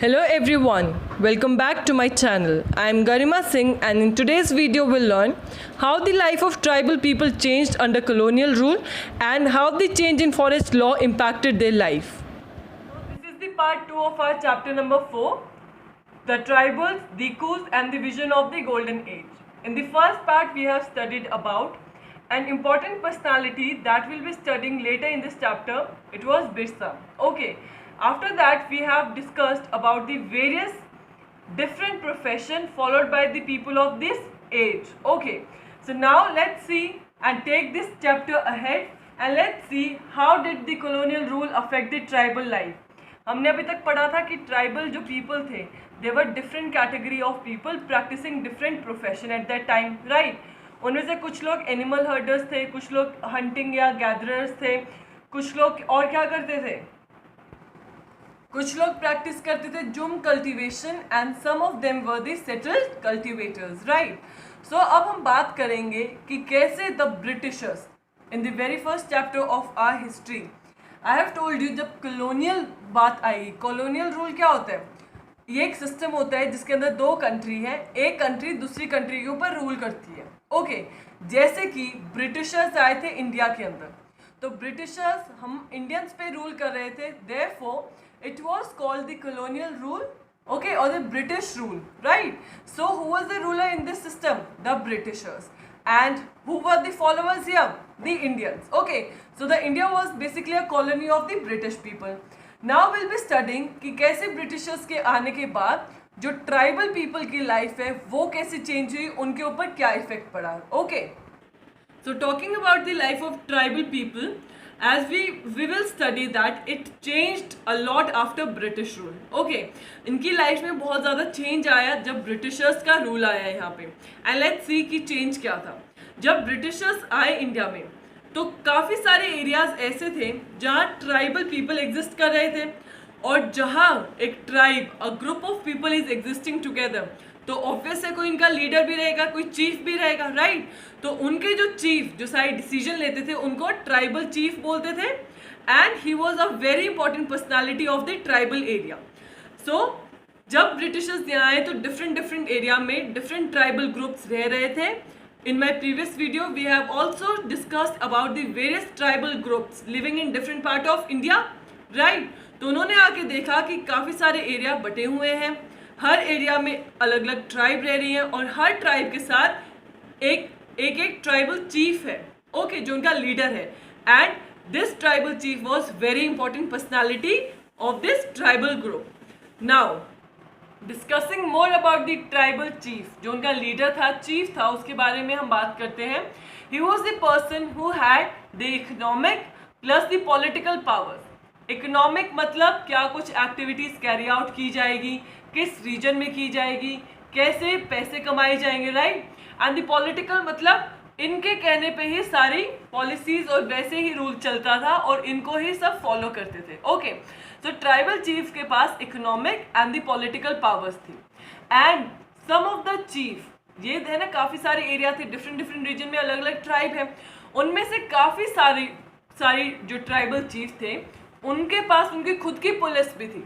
Hello everyone, welcome back to my channel. I am Garima Singh and in today's video we'll learn how the life of tribal people changed under colonial rule and how the change in forest law impacted their life. So this is the part 2 of our chapter number 4, the tribals, the Kus and the vision of the golden age. In the first part we have studied about an important personality that we'll be studying later in this chapter. It was Birsa. Okay. After that, we have discussed about the various different profession followed by the people of this age. Okay, so now let's see and take this chapter ahead and let's see how did the colonial rule affect the tribal life. हमने अभी तक पढ़ा था कि tribal जो people थे they were different category of people practicing different profession at that time, right? उनमें से कुछ लोग एनिमल हर्डर्स थे, कुछ लोग हंटिंग या गैदरर्स थे, कुछ लोग और क्या करते थे, कुछ लोग प्रैक्टिस करते थे jhum cultivation and some of them were the settled cultivators, right? So अब हम बात करेंगे कि कैसे the Britishers in the very first chapter of our history, I have told you, जब कॉलोनियल बात आई, कॉलोनियल रूल क्या होता है? ये एक सिस्टम होता है जिसके अंदर दो कंट्री है, एक कंट्री दूसरी कंट्री के ऊपर रूल करती है. ओके, जैसे कि ब्रिटिशर्स आए थे इंडिया के अंदर, तो ब्रिटिशर्स हम इंडियंस पे रूल कर रहे थे, therefore it was called the colonial rule, okay, or the British rule, right? So who was the ruler in this system? The Britishers. And who were the followers here? The Indians. Okay, so the India was basically a colony of the British people. Now we'll be studying कि कैसे Britishers के आने के बाद जो tribal people की life है वो कैसे चेंज हुई, उनके ऊपर क्या इफेक्ट पड़ा. Okay, so talking about the life of tribal people, as we will study that it changed a lot after British rule. Okay, इनकी लाइफ में बहुत ज़्यादा चेंज आया जब ब्रिटिशर्स का रूल आया यहाँ पे. एंड लेट्स सी कि चेंज क्या था. जब ब्रिटिशर्स आए इंडिया में तो काफ़ी सारे एरियाज ऐसे थे जहाँ ट्राइबल पीपल एग्जिस्ट कर रहे थे, और जहाँ एक tribe, a group of people is existing together, तो ऑब्वियस है कोई इनका लीडर भी रहेगा, कोई चीफ भी रहेगा, राइट? तो उनके जो चीफ जो सारे डिसीजन लेते थे उनको ट्राइबल चीफ बोलते थे, and he was a very important personality of the tribal area. So जब ब्रिटिशर्स यहाँ आए तो डिफरेंट एरिया में डिफरेंट ट्राइबल ग्रुप्स रह रहे थे. In my previous video we have also discussed about the various tribal groups living in different part of India, right? तो उन्होंने आके देखा कि काफ़ी सारे एरिया बटे हुए हैं, हर एरिया में अलग अलग ट्राइब रह रही हैं, और हर ट्राइब के साथ एक ट्राइबल चीफ है, ओके, जो उनका लीडर है. And this tribal chief was very important personality of this tribal group. Now discussing more about the tribal chief, जो उनका लीडर था, चीफ था, उसके बारे में हम बात करते हैं. He was the person who had the economic plus the political powers. Economic मतलब क्या कुछ एक्टिविटीज कैरी आउट की जाएगी, किस रीजन में की जाएगी, कैसे पैसे कमाए जाएंगे, राइट? एंड द पॉलिटिकल मतलब इनके कहने पे ही सारी पॉलिसीज और वैसे ही रूल चलता था और इनको ही सब फॉलो करते थे. ओके, तो ट्राइबल चीफ के पास economic and the political powers थी. And some of the chief, ये है ना, काफ़ी सारे एरिया थे, डिफरेंट रीजन में अलग अलग ट्राइब है, उनमें से काफ़ी सारी जो ट्राइबल चीफ थे उनके पास उनकी खुद की पुलिस भी थी.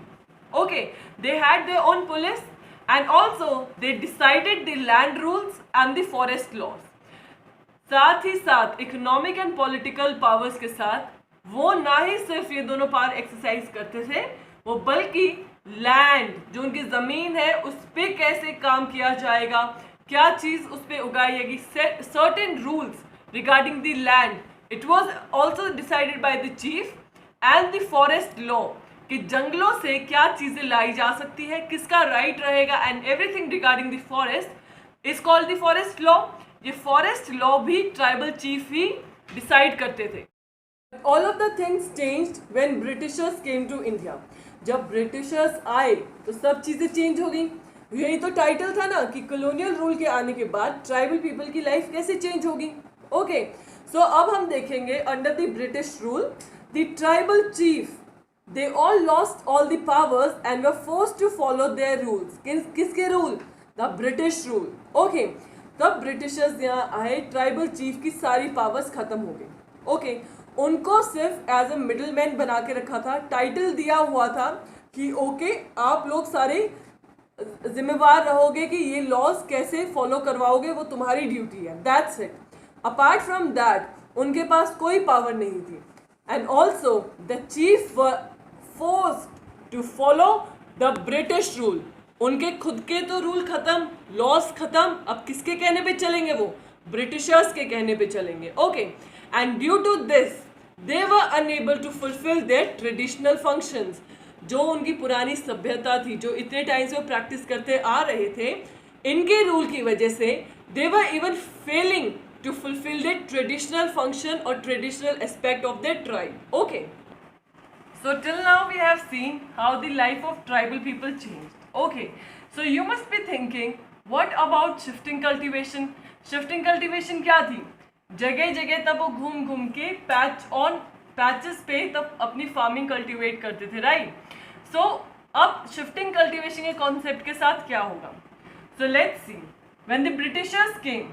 Okay, they had their own police and also they decided the land rules and the forest laws. साथ ही साथ इकोनॉमिक एंड पॉलिटिकल पावर्स के साथ वो ना ही सिर्फ ये दोनों पावर एक्सरसाइज करते थे, वो बल्कि लैंड, जो उनकी ज़मीन है, उस पर कैसे काम किया जाएगा, क्या चीज़ उस पर उगाई जाएगी, certain rules regarding the land, it was also decided by the chief. And the forest law, कि जंगलों से क्या चीज़ें लाई जा सकती है, किसका राइट रहेगा, and everything regarding the forest is called the forest law. ये फॉरेस्ट लॉ भी ट्राइबल चीफ ही डिसाइड करते थे. All of the things changed when Britishers came to India. जब ब्रिटिशर्स आए तो सब चीज़ें चेंज हो गई. यही तो टाइटल था ना कि कॉलोनियल रूल के आने के बाद ट्राइबल पीपल की लाइफ कैसे चेंज होगी. ओके, सो अब हम देखेंगे under the British rule the tribal chief, they all lost all the powers and were forced to follow their rules. किसके rule? The British rule. Okay, तब ब्रिटिशर्स यहाँ आए, ट्राइबल चीफ की सारी पावर्स खत्म हो गई. ओके, उनको सिर्फ एज ए मिडल मैन बना के रखा था, टाइटल दिया हुआ था कि ओके आप लोग सारे जिम्मेवार रहोगे कि ये लॉज कैसे फॉलो करवाओगे, वो तुम्हारी ड्यूटी है, that's it. Apart from that उनके पास कोई पावर नहीं थी। And also the chief were forced to follow the British rule. उनके खुद के तो रूल खत्म, लॉज खत्म, अब किसके कहने पे चलेंगे? वो ब्रिटिशर्स के कहने पे चलेंगे। Okay, and due to this they were unable to fulfil their traditional functions. जो उनकी पुरानी सभ्यता थी, जो इतने टाइम से वो प्रैक्टिस करते आ रहे थे, इनके रूल की वजह से they were even failing to fulfil their traditional function और traditional aspect of their tribe. Okay, so till now we have seen how the life of tribal people changed. Okay, so you must be thinking, what about shifting cultivation? Shifting cultivation क्या थी? जगह जगह तब वो घूम घूम के patches पे तब अपनी फार्मिंग कल्टीवेट करते थे, राइट? सो अब शिफ्टिंग कल्टीवेशन के कॉन्सेप्ट के साथ क्या होगा? So let's see, when the Britishers came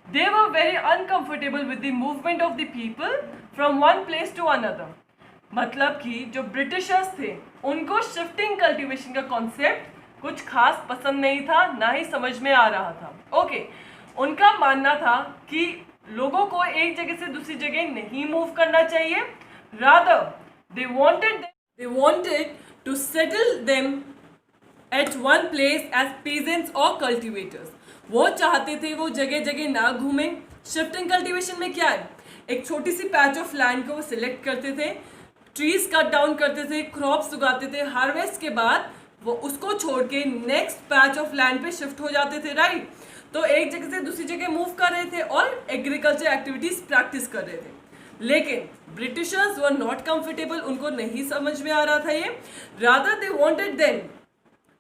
they were very uncomfortable with the movement of the people from one place to another. मतलब कि जो ब्रिटिशर्स थे उनको शिफ्टिंग कल्टीवेशन का कॉन्सेप्ट कुछ खास पसंद नहीं था, ना ही समझ में आ रहा था। ओके, उनका मानना था कि लोगों को एक जगह से दूसरी जगह नहीं मूव करना चाहिए, rather they wanted to settle them at one place as peasants और कल्टिवेटर्स। वो चाहते थे वो जगह जगह ना घूमें। शिफ्टिंग कल्टीवेशन में क्या है? एक छोटी सी पैच ऑफ लैंड को वो सिलेक्ट करते थे, ट्रीज कट डाउन करते थे, क्रॉप्स उगाते थे, हार्वेस्ट के बाद वो उसको छोड़ के नेक्स्ट पैच ऑफ लैंड पे शिफ्ट हो जाते थे, राइट? तो एक जगह से दूसरी जगह मूव कर रहे थे और एग्रीकल्चर एक्टिविटीज प्रैक्टिस कर रहे थे। लेकिन ब्रिटिशर्स वर नॉट कंफर्टेबल, उनको नहीं समझ में आ रहा था ये। Rather they wanted them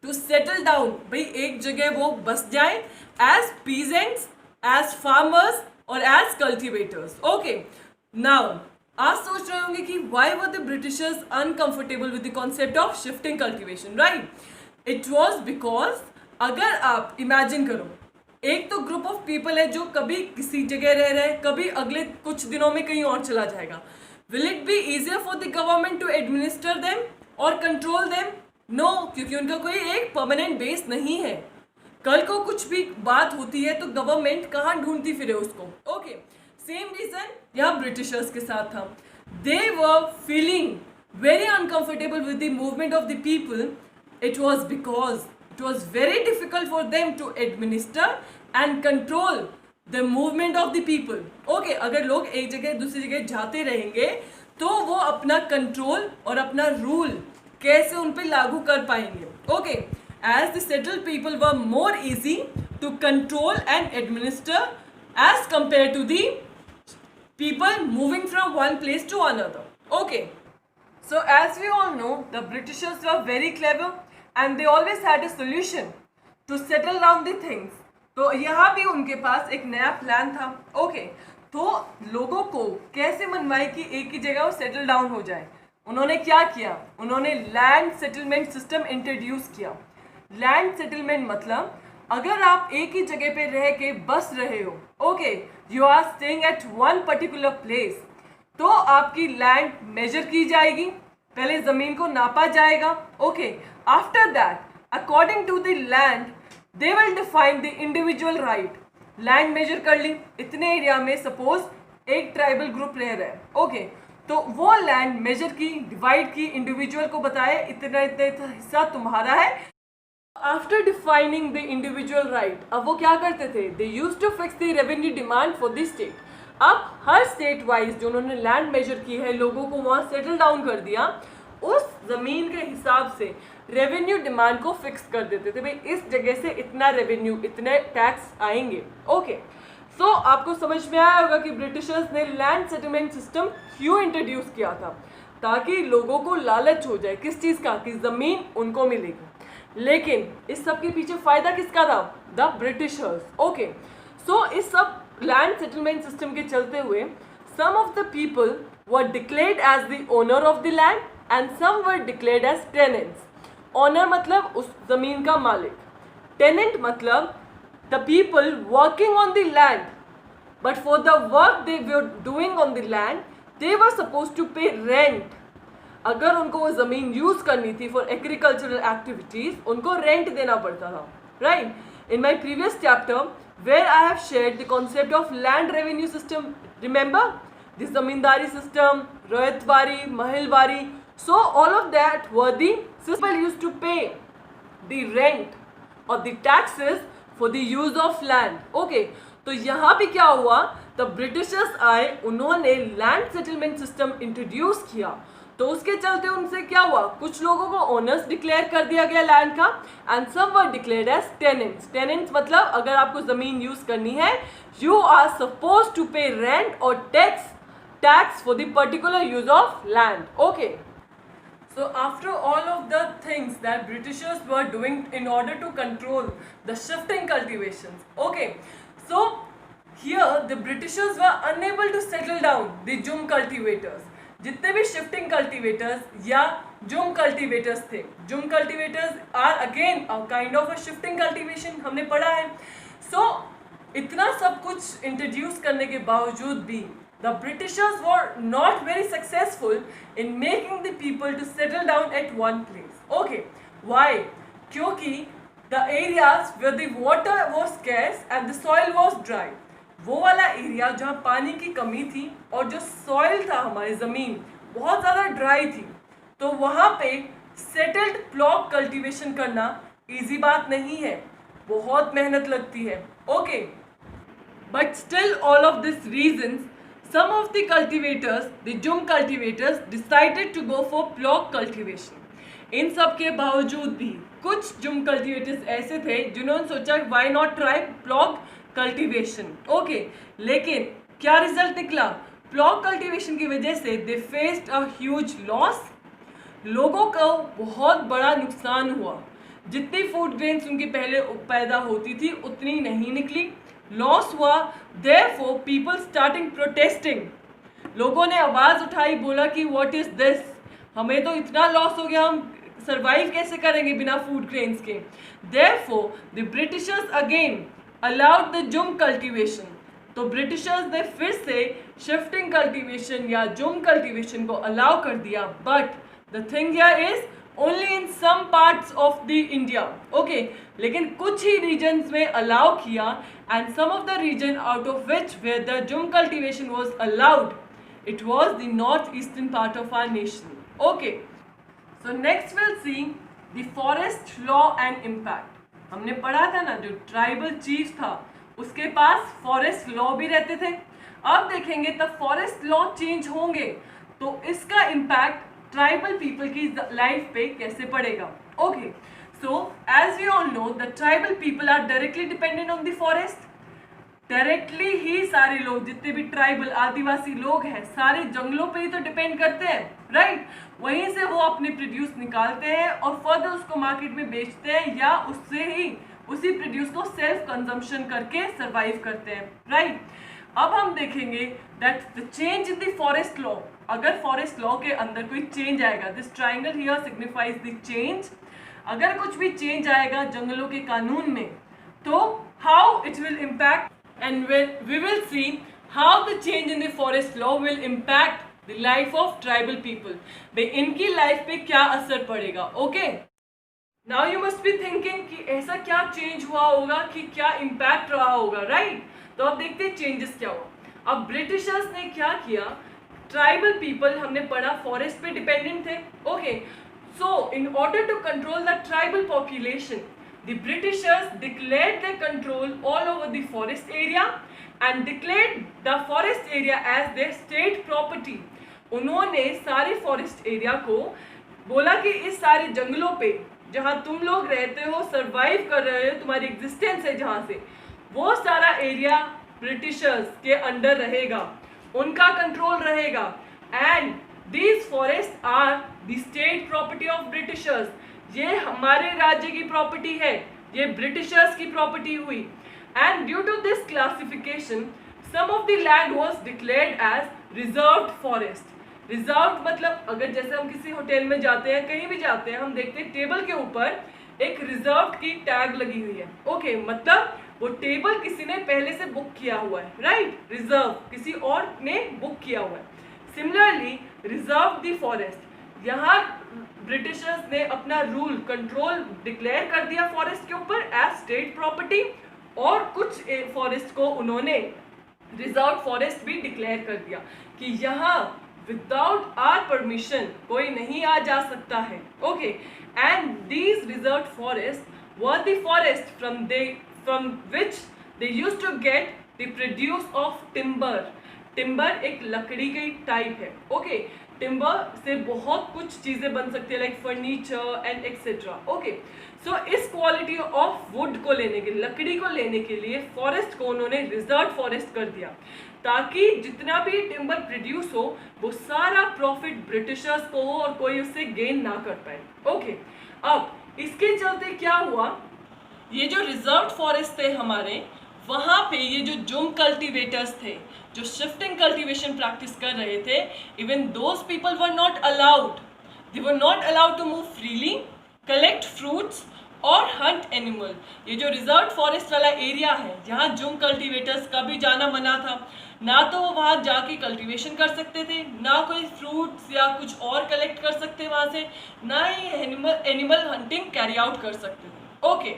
to settle down, भाई एक जगह वो बस जाए एज पीजेंट्स, एज फार्मर्स और एज कल्टिवेटर्स। ओके, नाउ आज सोच रहे होंगे कि why were the Britishers uncomfortable with the concept of shifting cultivation, right? It was because अगर आप इमेजिन करो, एक तो ग्रुप ऑफ पीपल है जो कभी किसी जगह रह रहे हैं, कभी अगले कुछ दिनों में कहीं और चला जाएगा। Will it be easier for the government to administer them और कंट्रोल देम? नो, क्योंकि उनका कोई एक परमानेंट बेस नहीं है। कल को कुछ भी बात होती है तो गवर्नमेंट कहाँ ढूंढती फिरे उसको। ओके, सेम रीजन यहाँ ब्रिटिशर्स के साथ था। They were feeling very uncomfortable with the movement of the people. It was because it was very difficult for them to administer and control the movement of the people. Okay, अगर लोग एक जगह दूसरी जगह जाते रहेंगे तो वो अपना कंट्रोल और अपना रूल कैसे उन पे लागू कर पाएंगे? Okay, as the settled people were more easy to control and administer as compared to the people moving from one place to another. Okay, so as we all know, the Britishers were very clever and they always had a solution to settle down the things. तो यहाँ भी उनके पास एक नया plan था। Okay, तो लोगों को कैसे मनवाए कि एक ही जगह वो सेटल डाउन हो जाए? उन्होंने क्या किया? उन्होंने लैंड सेटलमेंट सिस्टम इंट्रोड्यूस किया। लैंड सेटलमेंट मतलब अगर आप एक ही जगह पे रह के बस रहे हो, okay, you are staying at one particular place, तो आपकी लैंड मेजर की जाएगी, पहले ज़मीन को नापा जाएगा। Okay, after that according to the land they will define the individual right. Land measure कर ली, इतने एरिया में सपोज एक ट्राइबल ग्रुप रह रहा है। ओके, तो वो लैंड मेजर की, डिवाइड की, इंडिविजुअल को बताया इतना इतना हिस्सा तुम्हारा है। After defining the individual right, अब वो क्या करते थे? They used to fix the revenue demand for the state. अब हर स्टेट वाइज जो उन्होंने लैंड मेजर की है, लोगों को वहाँ सेटल डाउन कर दिया, उस ज़मीन के हिसाब से रेवेन्यू डिमांड को फिक्स कर देते थे। भाई इस जगह से इतना रेवेन्यू, इतने टैक्स आएंगे। ओके, सो आपको समझ में आया होगा कि ब्रिटिशर्स ने लैंड सेटलमेंट सिस्टम क्यों इंट्रोड्यूस किया था, ताकि लोगों को लालच हो जाए किस चीज़ का, कि ज़मीन उनको मिलेगी। लेकिन इस सब के पीछे फ़ायदा किसका था? The Britishers. ओके, सो इस सब लैंड सेटलमेंट सिस्टम के चलते हुए some of the people were declared as the owner of the land and some were declared as tenants. Owner मतलब उस जमीन का मालिक, टेनेंट मतलब the people working on the land, but for the work they were doing on the land they were suppose to pay rent. अगर उनको वो ज़मीन यूज़ करनी थी फॉर एग्रीकल्चरल एक्टिविटीज़, उनको रेंट देना पड़ता था, right. In my previous chapter where I have shared the concept of land revenue system, remember this zamindari system, royatwari, mahilwari, so all of that were the people used to pay the rent or the taxes for the use of land. Okay, तो यहाँ पे क्या हुआ, तब Britishers आए, उन्होंने land settlement system introduce किया. तो उसके चलते उनसे क्या हुआ, कुछ लोगों को ओनर्स डिक्लेयर कर दिया गया लैंड का, एंड सब वर डिक्लेयर्ड एज टेनेंट्स. टेनेंट्स मतलब अगर आपको जमीन यूज करनी है, you are suppose to pay rent और tax for the particular use of land. Okay, so after all of the things that Britishers were doing in order to control the shifting cultivations, okay, so here the Britishers were unable to settle down the jhum cultivators. जितने भी shifting cultivators या jhum cultivators थे, jhum cultivators are again a kind of a shifting cultivation, हमने पढ़ा है. सो इतना सब कुछ इंट्रोड्यूस करने के बावजूद भी the Britishers were not very successful in making the people to settle down at one place. Okay, why? क्योंकि the areas where the water was scarce and the soil was dry, वो वाला area जहाँ पानी की कमी थी और जो सॉइल था, हमारी ज़मीन बहुत ज़्यादा ड्राई थी, तो वहाँ पे सेटल्ड प्लॉट कल्टीवेशन करना इजी बात नहीं है, बहुत मेहनत लगती है. Okay, but still all of this reasons, some of the cultivators, the jhum cultivators decided to go for plot cultivation. इन सब के बावजूद भी कुछ जुम कल्टीवेटर्स ऐसे थे जिन्होंने सोचा why not try plot cultivation. Okay, लेकिन क्या रिजल्ट निकला? प्लॉट कल्टीवेशन की वजह से दे फेस्ड अ ह्यूज लॉस. लोगों को बहुत बड़ा नुकसान हुआ. जितनी फूड ग्रेन्स उनकी पहले पैदा होती थी उतनी नहीं निकली, लॉस हुआ. देयरफॉर पीपल स्टार्टिंग प्रोटेस्टिंग, लोगों ने आवाज़ उठाई, बोला कि व्हाट इज दिस, हमें तो इतना लॉस हो गया, हम सर्वाइव कैसे करेंगे बिना फूड ग्रेन्स के. Therefore the Britishers again allowed the jhum cultivation. तो ब्रिटिशर्स ने फिर से शिफ्टिंग कल्टीवेशन या जुम कल्टीवेशन को अलाउ कर दिया. But the thing here is only in some parts of the India. Okay, लेकिन कुछ ही रीजन्स में अलाउ किया, and some of the region out of which where the jhum cultivation was allowed, it was the north eastern part of our nation. Okay, so next will see the forest law and impact. हमने पढ़ा था ना, जो tribal chief था उसके पास forest law भी रहते थे. अब देखेंगे तब फॉरेस्ट लॉ चेंज होंगे तो इसका इम्पैक्ट ट्राइबल पीपल की लाइफ पे कैसे पड़ेगा. Okay, so as we all know the tribal people are directly dependent on the forest. Directly ही सारे लोग, जितने भी ट्राइबल आदिवासी लोग हैं, सारे जंगलों पे ही तो डिपेंड करते हैं, राइट. वहीं से वो अपने प्रोड्यूस निकालते हैं और फर्दर उसको मार्केट में बेचते हैं, या उससे ही उसी प्रोड्यूस को सेल्फ कंजम्पशन करके सरवाइव करते हैं, राइट. अब हम देखेंगे that the change in the forest law. अगर फॉरेस्ट लॉ के अंदर कोई चेंज आएगा, this triangle here signifies the change. अगर कुछ भी चेंज आएगा जंगलों के कानून में, तो how it will impact, and we will see how the change in the forest law will impact the life of tribal people. भाई इनकी लाइफ पे क्या असर पड़ेगा. Okay, now you must be thinking कि ऐसा क्या चेंज हुआ होगा, कि क्या इम्पैक्ट रहा होगा, राइट. तो अब देखते हैं चेंजेस क्या हुआ. अब ब्रिटिशर्स ने क्या किया, ट्राइबल पीपल हमने पढ़ा फॉरेस्ट पे डिपेंडेंट थे. Okay, so in order to control the tribal population, the Britishers declared their control all over the forest area and declared the forest area as their state property. उन्होंने सारे forest area को बोला कि इस सारे जंगलों पे जहाँ तुम लोग रहते हो, सर्वाइव कर रहे हो, तुम्हारी एग्जिस्टेंस है जहाँ से, वो सारा एरिया ब्रिटिशर्स के अंडर रहेगा, उनका कंट्रोल रहेगा. And these forest are the state property of Britishers. ये हमारे राज्य की प्रॉपर्टी है, ये ब्रिटिशर्स की प्रॉपर्टी हुई. And due to this classification some of the land was declared as reserved forest. Reserved मतलब अगर जैसे हम किसी होटल में जाते हैं, कहीं भी जाते हैं, हम देखते हैं टेबल के ऊपर एक रिजर्व्ड की टैग लगी हुई है. ओके, मतलब वो टेबल किसी ने पहले से बुक किया हुआ है, राइट. रिजर्व किसी और ने बुक किया हुआ है. सिमिलरली रिजर्व द फॉरेस्ट, यहाँ ब्रिटिशर्स ने अपना रूल कंट्रोल डिक्लेयर कर दिया फॉरेस्ट के ऊपर एज स्टेट प्रॉपर्टी, और कुछ फॉरेस्ट को उन्होंने रिजर्व फॉरेस्ट भी डिक्लेयर कर दिया कि यहाँ विदाउट आर परमिशन कोई नहीं आ जा सकता है. Okay, and these reserve forest were the forest from which they used to get the produce of timber. Timber एक लकड़ी की टाइप है. ओके, टिम्बर से बहुत कुछ चीजें बन सकती है, like furniture and etcetera. Okay, so इस क्वालिटी ऑफ वुड को लेने के लिए, लकड़ी को लेने के लिए फॉरेस्ट को उन्होंने रिजर्व फॉरेस्ट कर दिया, ताकि जितना भी टिम्बर प्रोड्यूस हो वो सारा प्रॉफिट ब्रिटिशर्स को हो और कोई उससे गेन ना कर पाए. ओके, अब इसके चलते क्या हुआ, ये जो रिजर्व फॉरेस्ट थे हमारे, वहाँ पे ये जो जुम कल्टीवेटर्स थे जो शिफ्टिंग कल्टीवेशन प्रैक्टिस कर रहे थे, even those people were not allowed, they were not allowed to move freely, collect fruits और हंट एनिमल. ये जो रिजर्व फॉरेस्ट वाला एरिया है, यहाँ जुम कल्टीवेटर्स का भी जाना मना था. ना तो वो वहाँ जाके कल्टीवेशन कर सकते थे, ना कोई फ्रूट्स या कुछ और कलेक्ट कर सकते वहाँ से, ना ही एनिमल हंटिंग कैरी आउट कर सकते थे. Okay,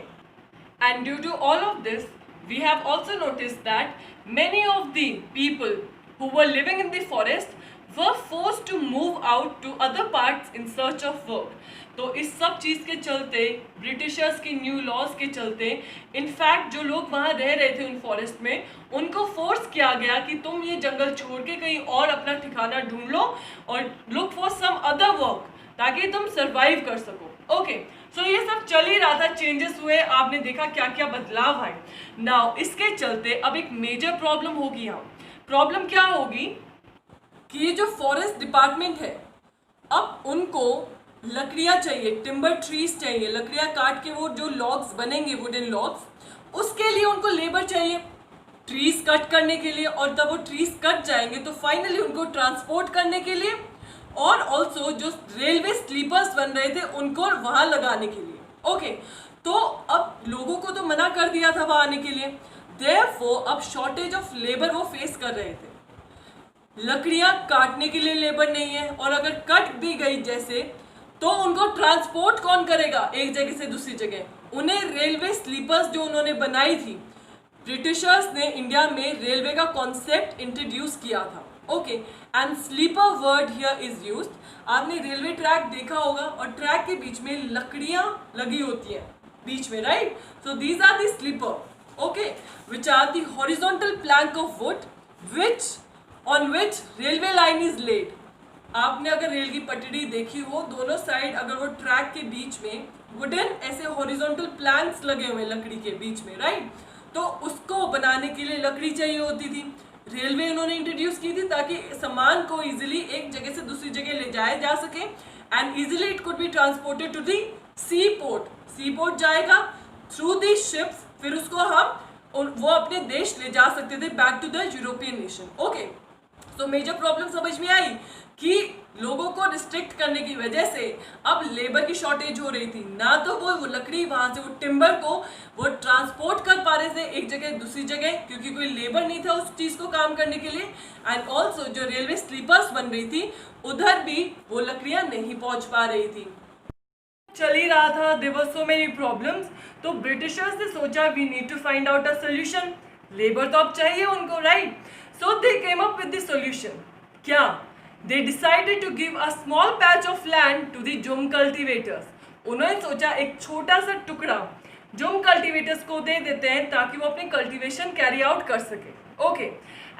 and due to all of this we have also noticed that many of the people who were living in the forest were forced to move out to other parts in search of work. तो इस सब चीज़ के चलते, Britishers की new laws के चलते, in fact जो लोग वहाँ रह रहे थे उन फॉरेस्ट में, उनको फोर्स किया गया कि तुम ये जंगल छोड़ के कहीं और अपना ठिकाना ढूंढ लो और look for some other work, ताकि तुम सर्वाइव कर सको. ओके, सो ये सब चल ही रहा था, चेंजेस हुए, आपने देखा क्या क्या बदलाव आए. नाउ इसके चलते अब एक मेजर प्रॉब्लम होगी. यहाँ प्रॉब्लम क्या होगी कि ये जो फॉरेस्ट डिपार्टमेंट है, अब उनको लकड़ियाँ चाहिए, टिम्बर ट्रीज चाहिए, लकड़ियाँ काट के वो जो लॉग्स बनेंगे, वुडन लॉग्स, उसके लिए उनको लेबर चाहिए ट्रीज कट करने के लिए. और तब वो ट्रीज कट जाएंगे तो फाइनली उनको ट्रांसपोर्ट करने के लिए, और ऑल्सो जो रेलवे स्लीपर्स बन रहे थे उनको वहाँ लगाने के लिए. ओके, तो अब लोगों को तो मना कर दिया था वहाँ आने के लिए, देयरफॉर अब शॉर्टेज ऑफ लेबर वो फेस कर रहे थे. लकड़ियाँ काटने के लिए लेबर नहीं है, और अगर कट भी गई जैसे, तो उनको ट्रांसपोर्ट कौन करेगा एक जगह से दूसरी जगह. उन्हें रेलवे स्लीपर्स जो उन्होंने बनाई थी, ब्रिटिशर्स ने इंडिया में रेलवे का कॉन्सेप्ट इंट्रोड्यूस किया था. Okay, and sleeper word here is used. आपने रेलवे ट्रैक देखा होगा और ट्रैक के बीच में लकड़ियां लगी होती हैं बीच में, right. So these are the sleeper, okay, which are the horizontal plank of wood which on which railway line is laid. आपने अगर रेल की पटड़ी देखी हो, दोनों साइड अगर वो ट्रैक के बीच में वुडन ऐसे हॉरिजॉन्टल प्लैंक्स लगे हुए लकड़ी के बीच में, राइट. तो उसको बनाने के लिए लकड़ी चाहिए होती थी. रेलवे उन्होंने इंट्रोड्यूस की थी ताकि सामान को इजीली एक जगह से दूसरी जगह ले जाया जा सके, and easily it could be transported to the sea port. Sea port जाएगा थ्रू दी शिप्स, फिर उसको हम वो अपने देश ले जा सकते थे, back to the European nation. Okay, तो मेजर प्रॉब्लम समझ में आई कि लोगों को रिस्ट्रिक्ट करने की वजह से अब लेबर की शॉर्टेज हो रही थी. ना तो वो लकड़ी वहाँ से, वो टिम्बर को वो ट्रांसपोर्ट कर पा रहे थे एक जगह दूसरी जगह, क्योंकि कोई लेबर नहीं था उस चीज़ को काम करने के लिए. एंड ऑल्सो जो रेलवे स्लीपर्स बन रही थी, उधर भी वो लकड़ियाँ नहीं पहुँच पा रही थी. चल ही रहा था, there were so many problems. तो ब्रिटिशर्स ने सोचा we need to find out a solution. Labour तो अब चाहिए उनको, right. So they came up with the solution. क्या? They decided to give a small patch of land to the jum cultivators. उन्होंने सोचा एक छोटा सा टुकड़ा जुम कल्टीवेटर्स को दे देते हैं ताकि वो अपनी कल्टीवेशन कैरी आउट कर सके. Okay,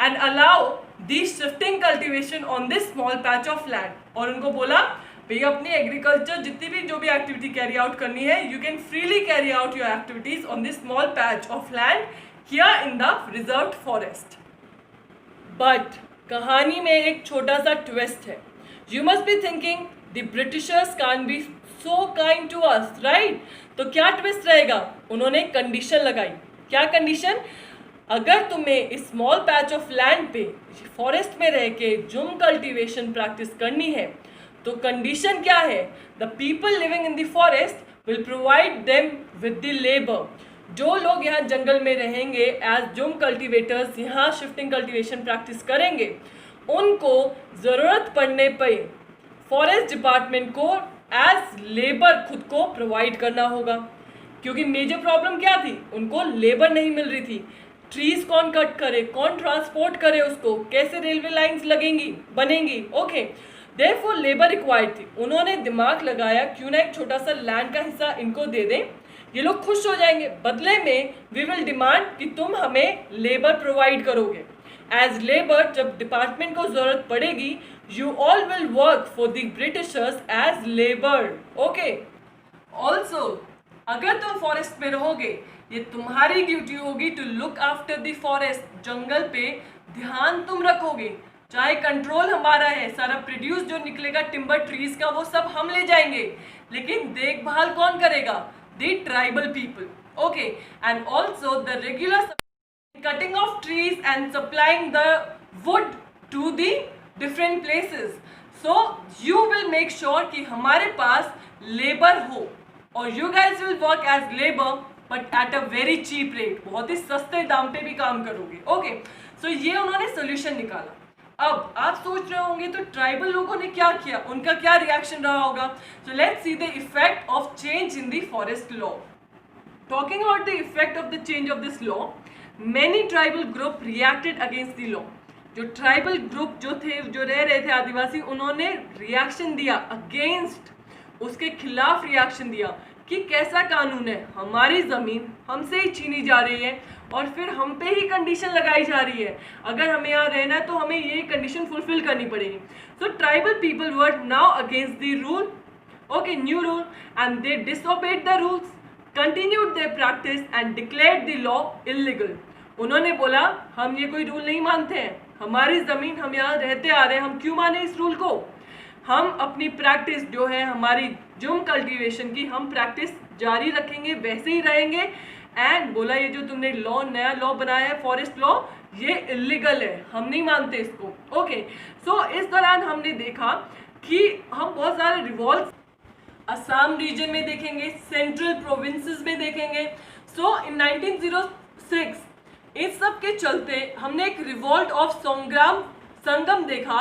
and allow the shifting cultivation on this small patch of land. और उनको बोला भैया अपनी एग्रीकल्चर जितनी भी जो भी एक्टिविटी कैरी आउट करनी है, you can freely carry out your activities on this small patch of land here in the reserved forest. But कहानी में एक छोटा सा ट्विस्ट है. You must be thinking the Britishers can be so kind to us, right. तो क्या twist रहेगा? उन्होंने कंडीशन लगाई. क्या कंडीशन? अगर तुम्हें इस स्मॉल पैच ऑफ लैंड पे फॉरेस्ट में रह के जुम कल्टीवेशन प्रैक्टिस करनी है, तो कंडीशन क्या है? The people living in the forest will provide them with the labour. जो लोग यहाँ जंगल में रहेंगे एज जुम कल्टीवेटर्स, यहाँ शिफ्टिंग कल्टीवेशन प्रैक्टिस करेंगे, उनको ज़रूरत पड़ने पर फॉरेस्ट डिपार्टमेंट को एज लेबर खुद को प्रोवाइड करना होगा, क्योंकि मेजर प्रॉब्लम क्या थी, उनको लेबर नहीं मिल रही थी। ट्रीज कौन कट करे, कौन ट्रांसपोर्ट करे उसको, कैसे रेलवे लाइंस लगेंगी बनेंगी, ओके, देयरफॉर लेबर रिक्वायर्ड थी। उन्होंने दिमाग लगाया क्यों ना एक छोटा सा लैंड का हिस्सा इनको दे दें, ये लोग खुश हो जाएंगे, बदले में वी विल डिमांड कि तुम हमें लेबर प्रोवाइड करोगे। एज लेबर जब डिपार्टमेंट को जरूरत पड़ेगी, you all will work for the Britishers as labour, okay. Also अगर तुम फॉरेस्ट में रहोगे, ये तुम्हारी ड्यूटी होगी to look after the forest. जंगल पे ध्यान तुम रखोगे, चाहे कंट्रोल हमारा है, सारा प्रोड्यूस जो निकलेगा टिम्बर ट्रीज का वो सब हम ले जाएंगे, लेकिन देखभाल कौन करेगा, the tribal people, okay. And also the regular cutting of trees and supplying the wood to the different places. So you will make sure कि हमारे पास labor हो, और you guys will work as labor but at a very cheap rate, बहुत ही सस्ते दाम पे भी काम करोगे, ओके। सो ये उन्होंने सोल्यूशन निकाला। अब आप सोच रहे होंगे तो ट्राइबल लोगों ने क्या किया, उनका क्या रिएक्शन रहा होगा। So let's see the effect of change in the forest law. Talking about the effect of the change of this law, many tribal group reacted against the law. जो ट्राइबल ग्रुप जो थे, जो रह रहे थे आदिवासी, उन्होंने रिएक्शन दिया against, उसके खिलाफ रिएक्शन दिया कि कैसा कानून है, हमारी ज़मीन हमसे ही छीनी जा रही है और फिर हम पे ही कंडीशन लगाई जा रही है, अगर हमें यहाँ रहना है तो हमें ये कंडीशन फुलफिल करनी पड़ेगी। So tribal people were now against the rule, okay, new rule, and they disobeyed the rules, continued their practice and declared the law illegal. उन्होंने बोला हम ये कोई रूल नहीं मानते हैं, हमारी ज़मीन, हम यहाँ रहते आ रहे हैं, हम क्यों माने इस रूल को, हम अपनी प्रैक्टिस जो है हमारी जुम कल्टीवेशन की, हम प्रैक्टिस जारी रखेंगे, वैसे ही रहेंगे। एंड बोला ये जो तुमने लॉ, नया लॉ बनाया है फॉरेस्ट लॉ, ये इलीगल है, हम नहीं मानते इसको, ओके। सो इस दौरान हमने देखा कि हम बहुत सारे रिवॉल्ट असम रीजन में देखेंगे, सेंट्रल प्रोविंसेस में देखेंगे। सो इन 1906 इस सब के चलते हमने एक रिवॉल्ट ऑफ संगम देखा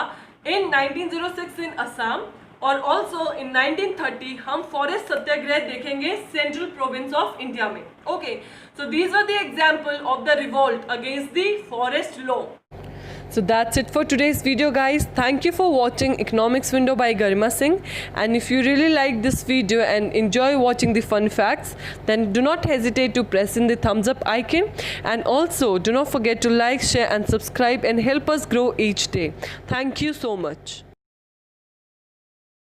इन 1906 इन असम, और ऑल्सो इन 1930 हम फॉरेस्ट सत्याग्रह देखेंगे सेंट्रल प्रोविंस ऑफ इंडिया में, okay. So these are the example of the revolt against the forest law. So that's it for today's video, guys. Thank you for watching Economics Window by Garima Singh. And if you really like this video and enjoy watching the fun facts, then do not hesitate to press in the thumbs up icon. And also do not forget to like, share and subscribe and help us grow each day. Thank you so much.